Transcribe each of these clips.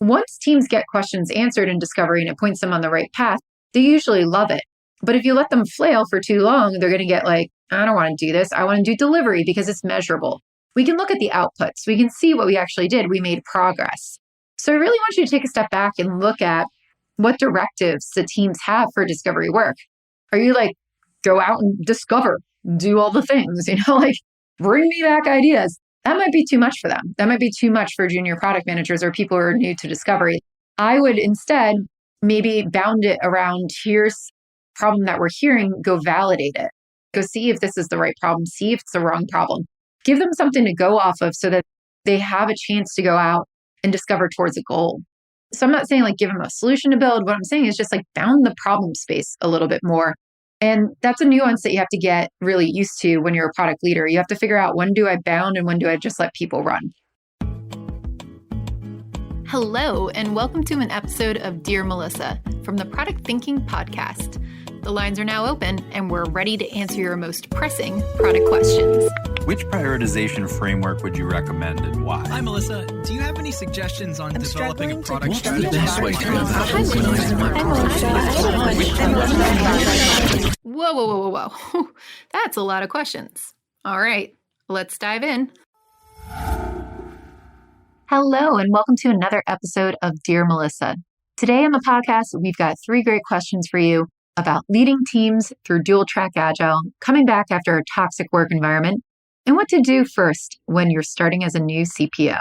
Once teams get questions answered in discovery and it points them on the right path, they usually love it. But if you let them flail for too long, they're going to get like, I don't want to do this. I want to do delivery because it's measurable. We can look at the outputs. We can see what we actually did. We made progress. So I really want you to take a step back and look at what directives the teams have for discovery work. Are you like, go out and discover, do all the things, like bring me back ideas? That might be too much for them. That might be too much for junior product managers or people who are new to discovery. I would instead maybe bound it around, here's a problem that we're hearing, go validate it. Go see if this is the right problem, see if it's the wrong problem. Give them something to go off of so that they have a chance to go out and discover towards a goal. So I'm not saying like give them a solution to build. What I'm saying is just like bound the problem space a little bit more. And that's a nuance that you have to get really used to when you're a product leader. You have to figure out, when do I bound and when do I just let people run? Hello, and welcome to an episode of Dear Melissa from the Product Thinking Podcast. The lines are now open, and we're ready to answer your most pressing product questions. Which prioritization framework would you recommend and why? Hi, Melissa. Do you have any suggestions on developing a product strategy? Whoa. That's a lot of questions. All right, let's dive in. Hello, and welcome to another episode of Dear Melissa. Today on the podcast, we've got 3 great questions for you about leading teams through dual track Agile, coming back after a toxic work environment, and what to do first when you're starting as a new CPO.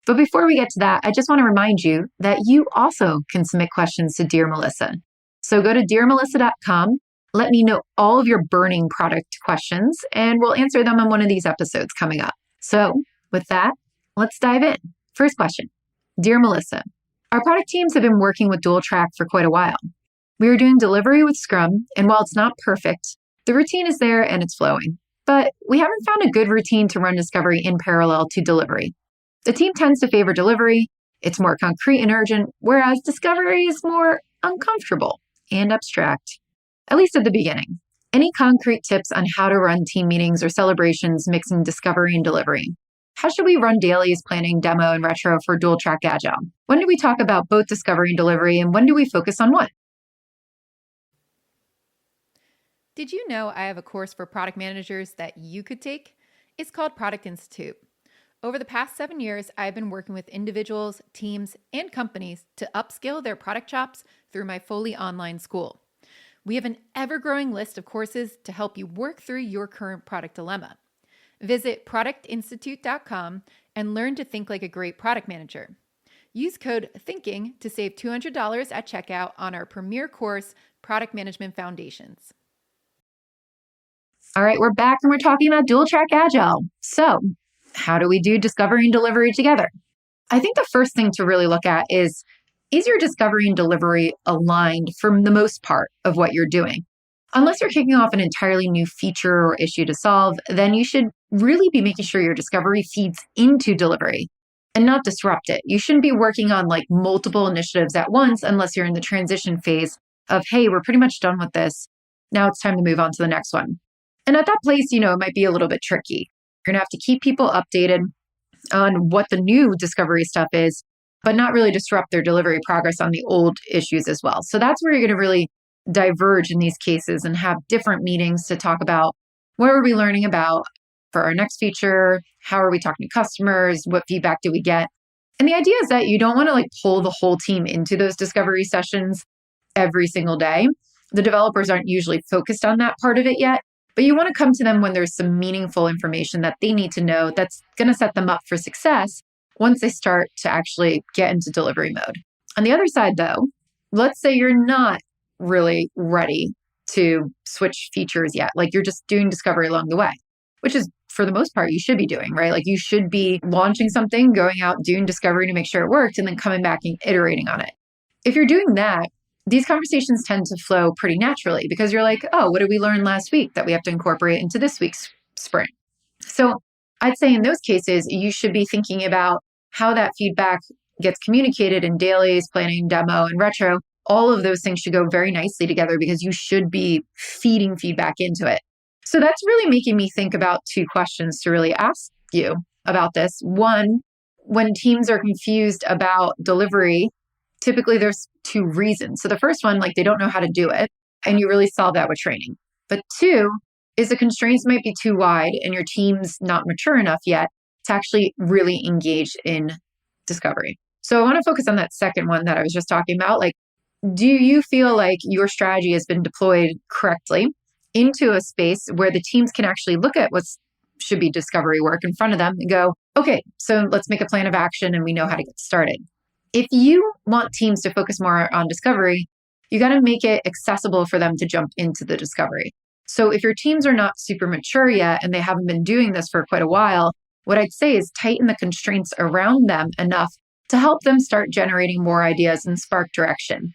But before we get to that, I just want to remind you that you also can submit questions to Dear Melissa. So go to dearmelissa.com, let me know all of your burning product questions, and we'll answer them on one of these episodes coming up. So with that, let's dive in. First question. Dear Melissa, our product teams have been working with dual track for quite a while. We are doing delivery with Scrum, and while it's not perfect, the routine is there and it's flowing. But we haven't found a good routine to run discovery in parallel to delivery. The team tends to favor delivery. It's more concrete and urgent, whereas discovery is more uncomfortable and abstract, at least at the beginning. Any concrete tips on how to run team meetings or celebrations mixing discovery and delivery? How should we run dailies, planning, demo, and retro for dual track Agile? When do we talk about both discovery and delivery, and when do we focus on one? Did you know I have a course for product managers that you could take? It's called Product Institute. Over the past 7 years, I've been working with individuals, teams, and companies to upskill their product chops through my fully online school. We have an ever-growing list of courses to help you work through your current product dilemma. Visit productinstitute.com and learn to think like a great product manager. Use code THINKING to save $200 at checkout on our premier course, Product Management Foundations. All right, we're back and we're talking about dual track Agile. So how do we do discovery and delivery together? I think the first thing to really look at is your discovery and delivery aligned for the most part of what you're doing? Unless you're kicking off an entirely new feature or issue to solve, then you should really be making sure your discovery feeds into delivery and not disrupt it. You shouldn't be working on like multiple initiatives at once unless you're in the transition phase of, hey, we're pretty much done with this. Now it's time to move on to the next one. And at that place, it might be a little bit tricky. You're going to have to keep people updated on what the new discovery stuff is, but not really disrupt their delivery progress on the old issues as well. So that's where you're going to really diverge in these cases and have different meetings to talk about what are we learning about for our next feature? How are we talking to customers? What feedback do we get? And the idea is that you don't want to like pull the whole team into those discovery sessions every single day. The developers aren't usually focused on that part of it yet. But you want to come to them when there's some meaningful information that they need to know that's going to set them up for success once they start to actually get into delivery mode. On the other side, though, let's say you're not really ready to switch features yet. Like you're just doing discovery along the way, which is for the most part you should be doing, right? Like you should be launching something, going out, doing discovery to make sure it worked, and then coming back and iterating on it. If you're doing that, these conversations tend to flow pretty naturally because you're like, oh, what did we learn last week that we have to incorporate into this week's sprint? So I'd say in those cases, you should be thinking about how that feedback gets communicated in dailies, planning, demo, and retro. All of those things should go very nicely together because you should be feeding feedback into it. So that's really making me think about 2 questions to really ask you about this. One, when teams are confused about delivery, typically there's two reasons. So the first one, like they don't know how to do it, and you really solve that with training. But two is the constraints might be too wide and your team's not mature enough yet to actually really engage in discovery. So I want to focus on that second one that I was just talking about. Like, do you feel like your strategy has been deployed correctly into a space where the teams can actually look at what should be discovery work in front of them and go, okay, so let's make a plan of action and we know how to get started. If you want teams to focus more on discovery, you got to make it accessible for them to jump into the discovery. So if your teams are not super mature yet and they haven't been doing this for quite a while, what I'd say is tighten the constraints around them enough to help them start generating more ideas and spark direction.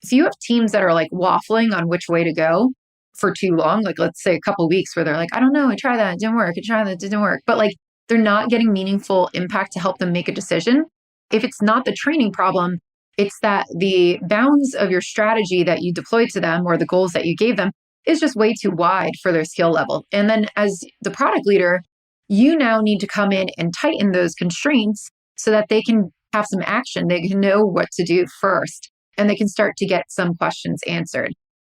If you have teams that are like waffling on which way to go for too long, like let's say a couple of weeks where they're like, I don't know, I tried that, it didn't work, I tried that, it didn't work. But like they're not getting meaningful impact to help them make a decision. If it's not the training problem, it's that the bounds of your strategy that you deployed to them or the goals that you gave them is just way too wide for their skill level. And then as the product leader, you now need to come in and tighten those constraints so that they can have some action. They can know what to do first, and they can start to get some questions answered.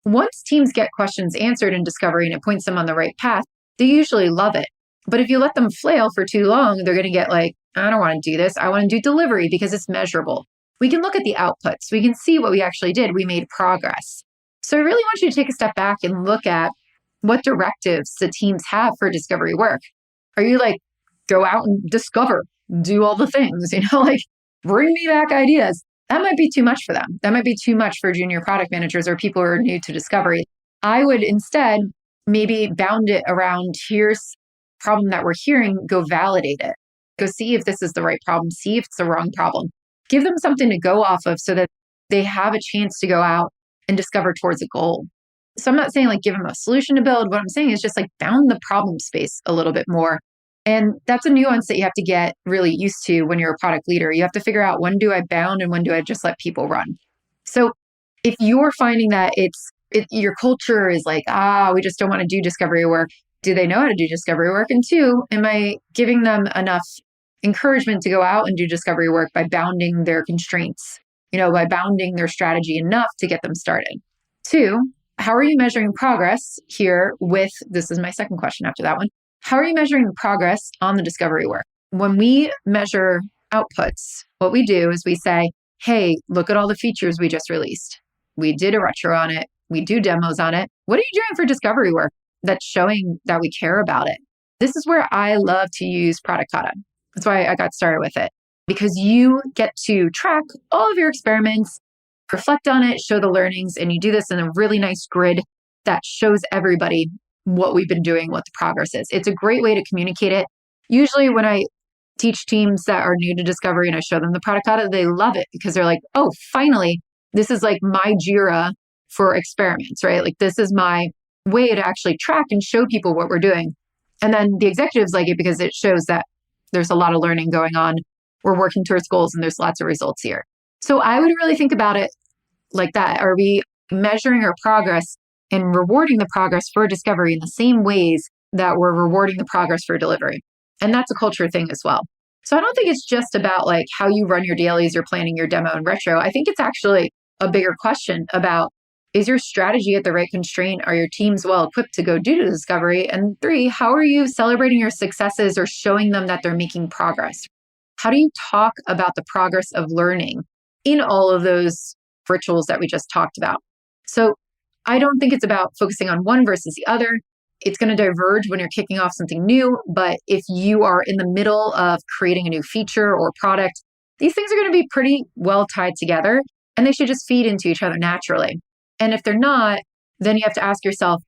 Once teams get questions answered in discovery and it points them on the right path, they usually love it. But if you let them flail for too long, they're going to get like, I don't want to do this. I want to do delivery because it's measurable. We can look at the outputs. We can see what we actually did. We made progress. So I really want you to take a step back and look at what directives the teams have for discovery work. Are you like, go out and discover, do all the things, like bring me back ideas? That might be too much for them. That might be too much for junior product managers or people who are new to discovery. I would instead maybe bound it around here's a problem that we're hearing, go validate it. Go see if this is the right problem, see if it's the wrong problem. Give them something to go off of so that they have a chance to go out and discover towards a goal. So I'm not saying like give them a solution to build. What I'm saying is just like bound the problem space a little bit more. And that's a nuance that you have to get really used to when you're a product leader. You have to figure out when do I bound and when do I just let people run. So if you're finding that your culture is like, we just don't want to do discovery work. Do they know how to do discovery work? And two, am I giving them enough encouragement to go out and do discovery work by bounding their constraints, by bounding their strategy enough to get them started? Two, how are you measuring progress here this is my second question after that one. How are you measuring progress on the discovery work? When we measure outputs, what we do is we say, hey, look at all the features we just released. We did a retro on it. We do demos on it. What are you doing for discovery work that's showing that we care about it? This is where I love to use Product Kata. That's why I got started with it, because you get to track all of your experiments, reflect on it, show the learnings, and you do this in a really nice grid that shows everybody what we've been doing, what the progress is. It's a great way to communicate it. Usually when I teach teams that are new to discovery and I show them the Product Kata, they love it because they're like, oh, finally, this is like my JIRA for experiments, right? Like this is my way to actually track and show people what we're doing. And then the executives like it because it shows that there's a lot of learning going on. We're working towards goals and there's lots of results here. So I would really think about it like that. Are we measuring our progress and rewarding the progress for discovery in the same ways that we're rewarding the progress for delivery? And that's a culture thing as well. So I don't think it's just about like how you run your dailies or planning your demo and retro. I think it's actually a bigger question about, is your strategy at the right constraint? Are your teams well equipped to go do the discovery? And three, how are you celebrating your successes or showing them that they're making progress? How do you talk about the progress of learning in all of those rituals that we just talked about? So I don't think it's about focusing on one versus the other. It's going to diverge when you're kicking off something new. But if you are in the middle of creating a new feature or product, these things are going to be pretty well tied together and they should just feed into each other naturally. And if they're not, then you have to ask yourself,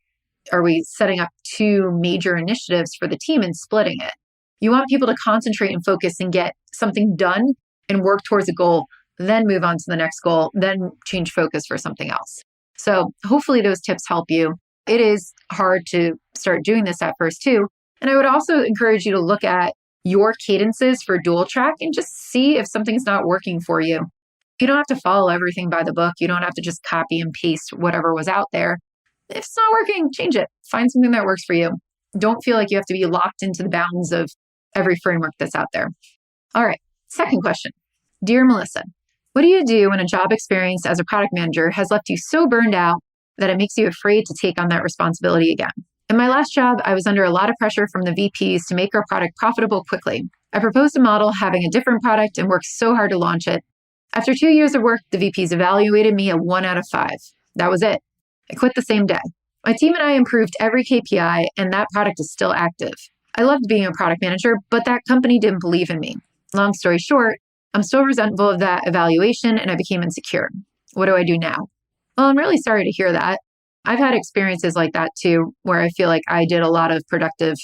are we setting up two major initiatives for the team and splitting it? You want people to concentrate and focus and get something done and work towards a goal, then move on to the next goal, then change focus for something else. So hopefully those tips help you. It is hard to start doing this at first too. And I would also encourage you to look at your cadences for dual track and just see if something's not working for you. You don't have to follow everything by the book. You don't have to just copy and paste whatever was out there. If it's not working, change it. Find something that works for you. Don't feel like you have to be locked into the bounds of every framework that's out there. All right. Second question. Dear Melissa, what do you do when a job experience as a product manager has left you so burned out that it makes you afraid to take on that responsibility again? In my last job, I was under a lot of pressure from the VPs to make our product profitable quickly. I proposed a model having a different product and worked so hard to launch it. After 2 years of work, the VPs evaluated me a 1 out of 5. That was it. I quit the same day. My team and I improved every KPI, and that product is still active. I loved being a product manager, but that company didn't believe in me. Long story short, I'm still resentful of that evaluation, and I became insecure. What do I do now? Well, I'm really sorry to hear that. I've had experiences like that too, where I feel like I did a lot of productive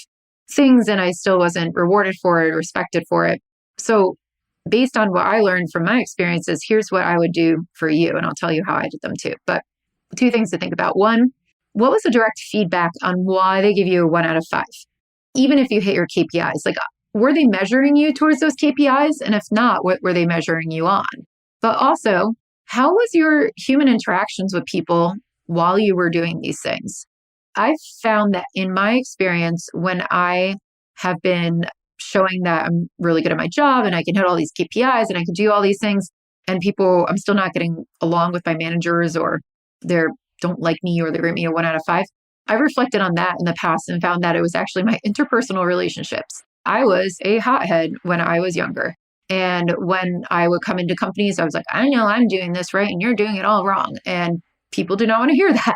things and I still wasn't rewarded for it, respected for it. So based on what I learned from my experiences, here's what I would do for you. And I'll tell you how I did them too. But 2 things to think about. One, what was the direct feedback on why they give you a 1 out of 5? Even if you hit your KPIs, like were they measuring you towards those KPIs? And if not, what were they measuring you on? But also, how was your human interactions with people while you were doing these things? I've found that in my experience, when I have been showing that I'm really good at my job and I can hit all these KPIs and I can do all these things, and I'm still not getting along with my managers or they don't like me or they rate me a 1 out of 5. I've reflected on that in the past and found that it was actually my interpersonal relationships. I was a hothead when I was younger. And when I would come into companies, I was like, I know I'm doing this right and you're doing it all wrong. And people do not want to hear that.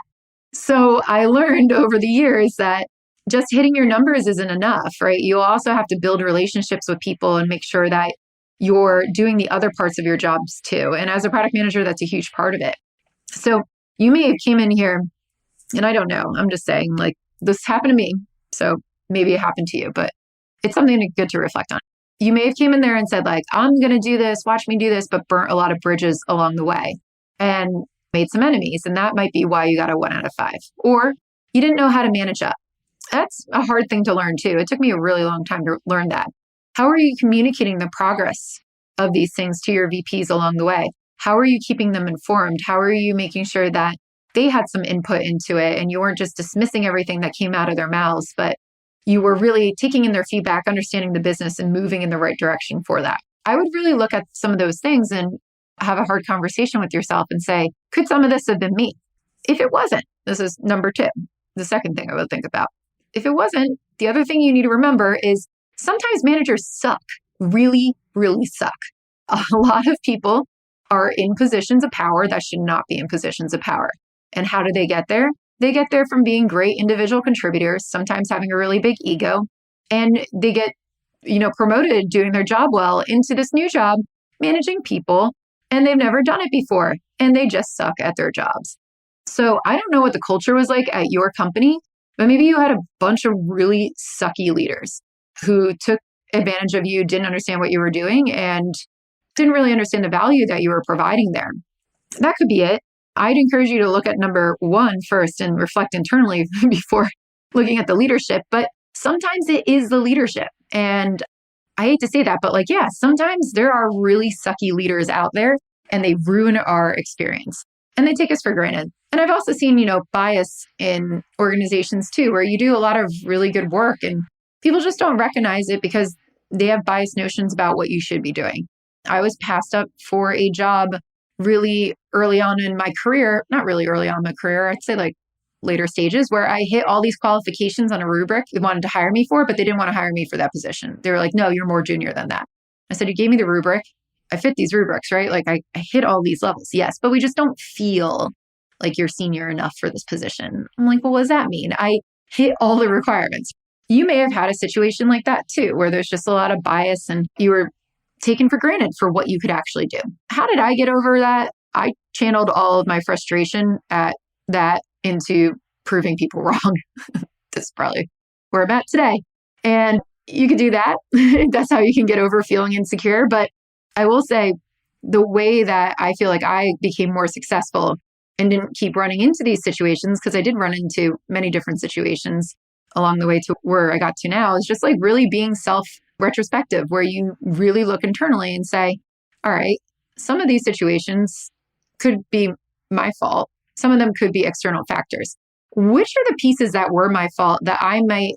So I learned over the years that just hitting your numbers isn't enough, right? You also have to build relationships with people and make sure that you're doing the other parts of your jobs too. And as a product manager, that's a huge part of it. So you may have came in here, and I don't know, I'm just saying, like, this happened to me. So maybe it happened to you, but it's something good to reflect on. You may have came in there and said, like, I'm going to do this, watch me do this, but burnt a lot of bridges along the way and made some enemies. And that might be why you got a 1 out of 5. Or you didn't know how to manage up. That's a hard thing to learn too. It took me a really long time to learn that. How are you communicating the progress of these things to your VPs along the way? How are you keeping them informed? How are you making sure that they had some input into it and you weren't just dismissing everything that came out of their mouths, but you were really taking in their feedback, understanding the business and moving in the right direction for that? I would really look at some of those things and have a hard conversation with yourself and say, could some of this have been me? If it wasn't, this is number 2, the second thing I would think about. If it wasn't, the other thing you need to remember is sometimes managers suck, really, really suck. A lot of people are in positions of power that should not be in positions of power. And how do they get there? They get there from being great individual contributors, sometimes having a really big ego, and they get, promoted doing their job well into this new job, managing people, and they've never done it before, and they just suck at their jobs. So I don't know what the culture was like at your company, but maybe you had a bunch of really sucky leaders who took advantage of you, didn't understand what you were doing, and didn't really understand the value that you were providing there. That could be it. I'd encourage you to look at number 1 first and reflect internally before looking at the leadership. But sometimes it is the leadership. And I hate to say that, but sometimes there are really sucky leaders out there and they ruin our experience and they take us for granted. And I've also seen, bias in organizations too, where you do a lot of really good work and people just don't recognize it because they have biased notions about what you should be doing. I was passed up for a job really early on in my career, not really early on in my career, I'd say like later stages, where I hit all these qualifications on a rubric they wanted to hire me for, but they didn't want to hire me for that position. They were like, no, you're more junior than that. I said, you gave me the rubric. I fit these rubrics, right? Like I hit all these levels. Yes, but we just don't feel like you're senior enough for this position. I'm like, well, what does that mean? I hit all the requirements. You may have had a situation like that too, where there's just a lot of bias and you were taken for granted for what you could actually do. How did I get over that? I channeled all of my frustration at that into proving people wrong. That's probably where I'm at today. And you can do that. That's how you can get over feeling insecure. But I will say the way that I feel like I became more successful and didn't keep running into these situations, because I did run into many different situations along the way to where I got to now, is just like really being self-retrospective, where you really look internally and say, all right, some of these situations could be my fault. Some of them could be external factors. Which are the pieces that were my fault that I might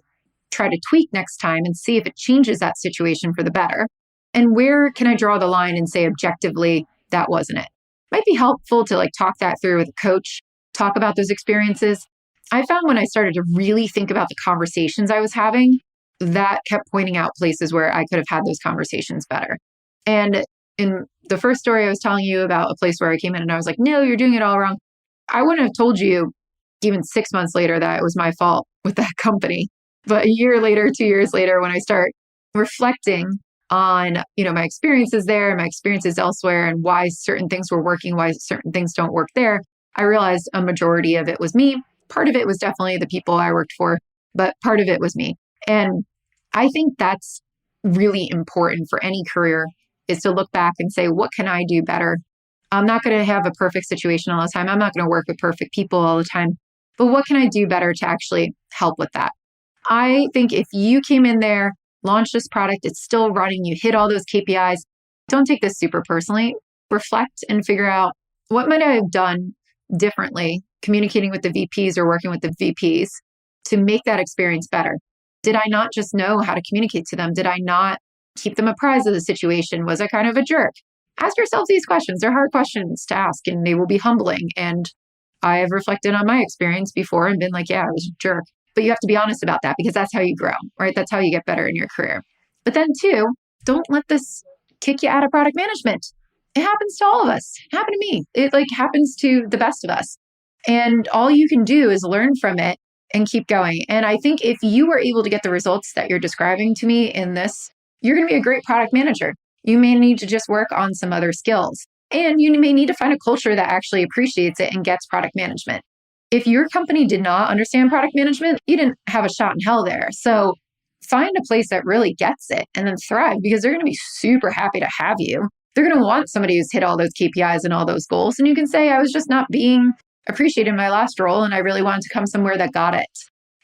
try to tweak next time and see if it changes that situation for the better? And where can I draw the line and say objectively, that wasn't it? Might be helpful to talk that through with a coach, talk about those experiences. I found when I started to really think about the conversations I was having, that kept pointing out places where I could have had those conversations better. And in the first story I was telling you about a place where I came in and I was like, no, you're doing it all wrong. I wouldn't have told you even 6 months later that it was my fault with that company. But a year later, 2 years later, when I start reflecting on, my experiences there, my experiences elsewhere, and why certain things were working, why certain things don't work there, I realized a majority of it was me. Part of it was definitely the people I worked for, but part of it was me. And I think that's really important for any career, is to look back and say, what can I do better? I'm not going to have a perfect situation all the time. I'm not going to work with perfect people all the time. But what can I do better to actually help with that? I think if you came in there, launched this product, it's still running, you hit all those KPIs, don't take this super personally. Reflect and figure out, what might I have done differently, communicating with the VPs or working with the VPs to make that experience better? Did I not just know how to communicate to them? Did I not keep them apprised of the situation? Was I kind of a jerk? Ask yourselves these questions. They're hard questions to ask and they will be humbling. And I have reflected on my experience before and been like, yeah, I was a jerk. But you have to be honest about that, because that's how you grow, right? That's how you get better in your career. But then two, don't let this kick you out of product management. It happens to all of us. It happened to me. It happens to the best of us. And all you can do is learn from it and keep going. And I think if you were able to get the results that you're describing to me in this, you're going to be a great product manager. You may need to just work on some other skills. And you may need to find a culture that actually appreciates it and gets product management. If your company did not understand product management, you didn't have a shot in hell there. So find a place that really gets it and then thrive, because they're going to be super happy to have you. They're going to want somebody who's hit all those KPIs and all those goals. And you can say, I was just not being appreciated in my last role and I really wanted to come somewhere that got it.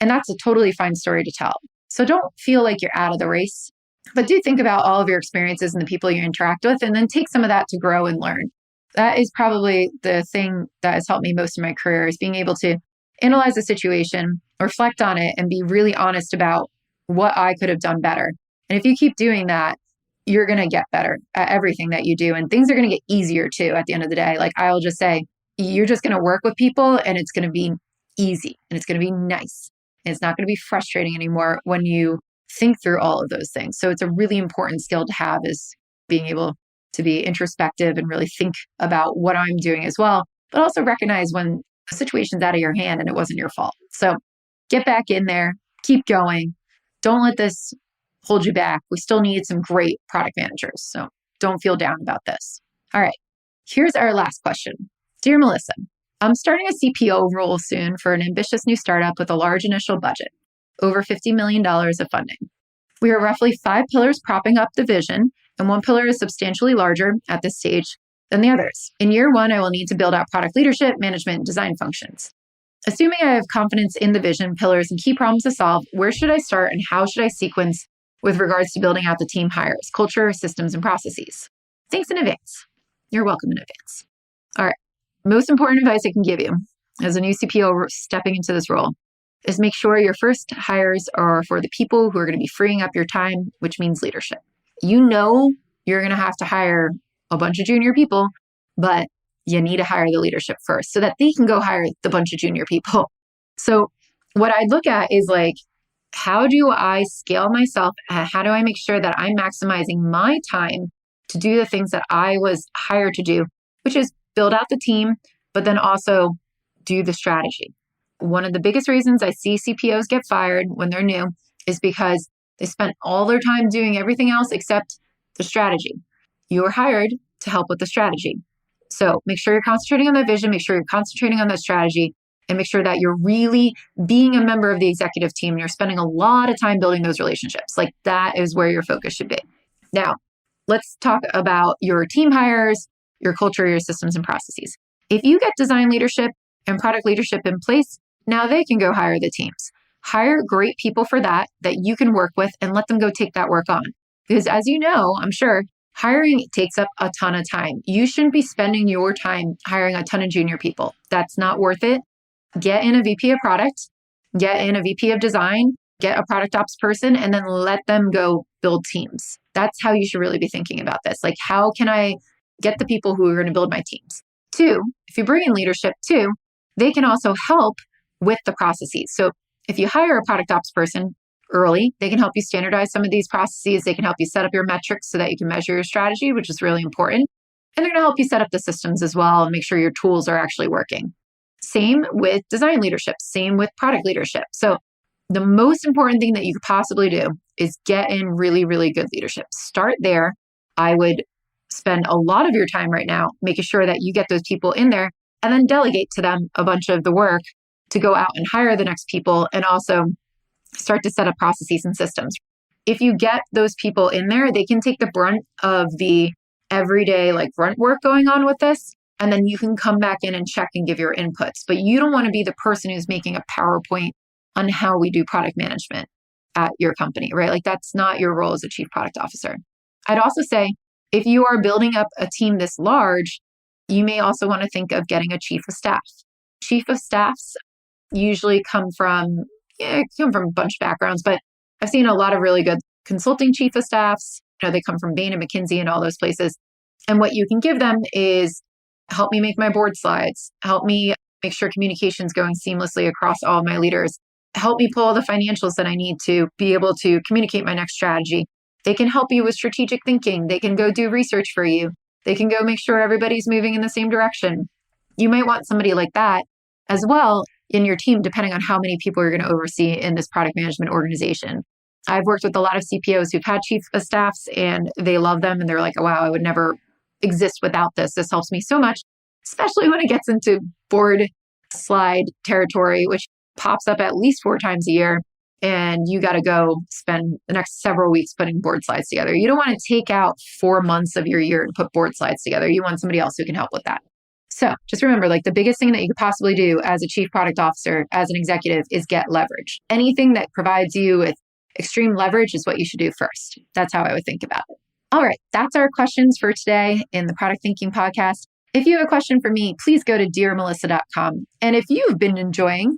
And that's a totally fine story to tell. So don't feel like you're out of the race, but do think about all of your experiences and the people you interact with, and then take some of that to grow and learn. That is probably the thing that has helped me most in my career, is being able to analyze a situation, reflect on it, and be really honest about what I could have done better. And if you keep doing that, you're going to get better at everything that you do. And things are going to get easier too at the end of the day. I'll just say, you're just going to work with people and it's going to be easy and it's going to be nice. And it's not going to be frustrating anymore when you think through all of those things. So it's a really important skill to have, is being able to be introspective and really think about what I'm doing as well, but also recognize when the situation's out of your hand and it wasn't your fault. So get back in there, keep going. Don't let this hold you back. We still need some great product managers. So don't feel down about this. All right. Here's our last question. Dear Melissa, I'm starting a CPO role soon for an ambitious new startup with a large initial budget, over $50 million of funding. We are roughly 5 pillars propping up the vision, and one pillar is substantially larger at this stage than the others. In year 1, I will need to build out product leadership, management, and design functions. Assuming I have confidence in the vision, pillars, and key problems to solve, where should I start and how should I sequence with regards to building out the team hires, culture, systems, and processes? Thanks in advance. You're welcome in advance. All right. Most important advice I can give you as a new CPO stepping into this role is make sure your first hires are for the people who are going to be freeing up your time, which means leadership. You know you're going to have to hire a bunch of junior people, but you need to hire the leadership first so that they can go hire the bunch of junior people. So what I look at is how do I scale myself? How do I make sure that I'm maximizing my time to do the things that I was hired to do, which is build out the team, but then also do the strategy. One of the biggest reasons I see CPOs get fired when they're new is because they spent all their time doing everything else except the strategy. You were hired to help with the strategy. So make sure you're concentrating on the vision, make sure you're concentrating on the strategy, and make sure that you're really being a member of the executive team and you're spending a lot of time building those relationships. That is where your focus should be. Now, let's talk about your team hires, your culture, your systems and processes. If you get design leadership and product leadership in place, now they can go hire the teams. Hire great people for that you can work with and let them go take that work on. Because as you know, I'm sure, hiring takes up a ton of time. You shouldn't be spending your time hiring a ton of junior people. That's not worth it. Get in a VP of product, get in a VP of design, get a product ops person and then let them go build teams. That's how you should really be thinking about this. Like, how can I get the people who are going to build my teams? 2, if you bring in leadership too, they can also help with the processes. So if you hire a product ops person early, they can help you standardize some of these processes. They can help you set up your metrics so that you can measure your strategy, which is really important. And they're going to help you set up the systems as well and make sure your tools are actually working. Same with design leadership, same with product leadership. So the most important thing that you could possibly do is get in really, really good leadership. Start there. I would spend a lot of your time right now making sure that you get those people in there and then delegate to them a bunch of the work to go out and hire the next people and also start to set up processes and systems. If you get those people in there, they can take the brunt of the everyday like grunt work going on with this. And then you can come back in and check and give your inputs. But you don't want to be the person who's making a PowerPoint on how we do product management at your company, right? Like that's not your role as a chief product officer. I'd also say if you are building up a team this large, you may also want to think of getting a chief of staff. Chief of staffs usually come from a bunch of backgrounds, but I've seen a lot of really good consulting chief of staffs. They come from Bain and McKinsey and all those places. And what you can give them is help me make my board slides, help me make sure communication's going seamlessly across all of my leaders, help me pull all the financials that I need to be able to communicate my next strategy. They can help you with strategic thinking. They can go do research for you. They can go make sure everybody's moving in the same direction. You might want somebody like that as well in your team, depending on how many people you're going to oversee in this product management organization. I've worked with a lot of CPOs who've had chief of staffs and they love them. And they're like, oh, wow, I would never exist without this. This helps me so much, especially when it gets into board slide territory, which pops up at least 4 times a year. And you got to go spend the next several weeks putting board slides together. You don't want to take out 4 months of your year to put board slides together. You want somebody else who can help with that. So just remember, like the biggest thing that you could possibly do as a chief product officer, as an executive, is get leverage. Anything that provides you with extreme leverage is what you should do first. That's how I would think about it. All right, that's our questions for today in the Product Thinking Podcast. If you have a question for me, please go to dearmelissa.com. And if you've been enjoying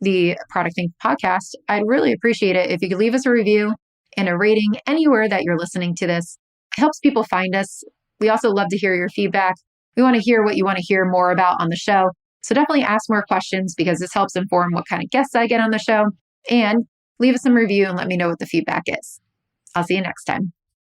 the Product Thinking Podcast, I'd really appreciate it if you could leave us a review and a rating anywhere that you're listening to this. It helps people find us. We also love to hear your feedback. We want to hear what you want to hear more about on the show. So definitely ask more questions because this helps inform what kind of guests I get on the show. And leave us some review and let me know what the feedback is. I'll see you next time.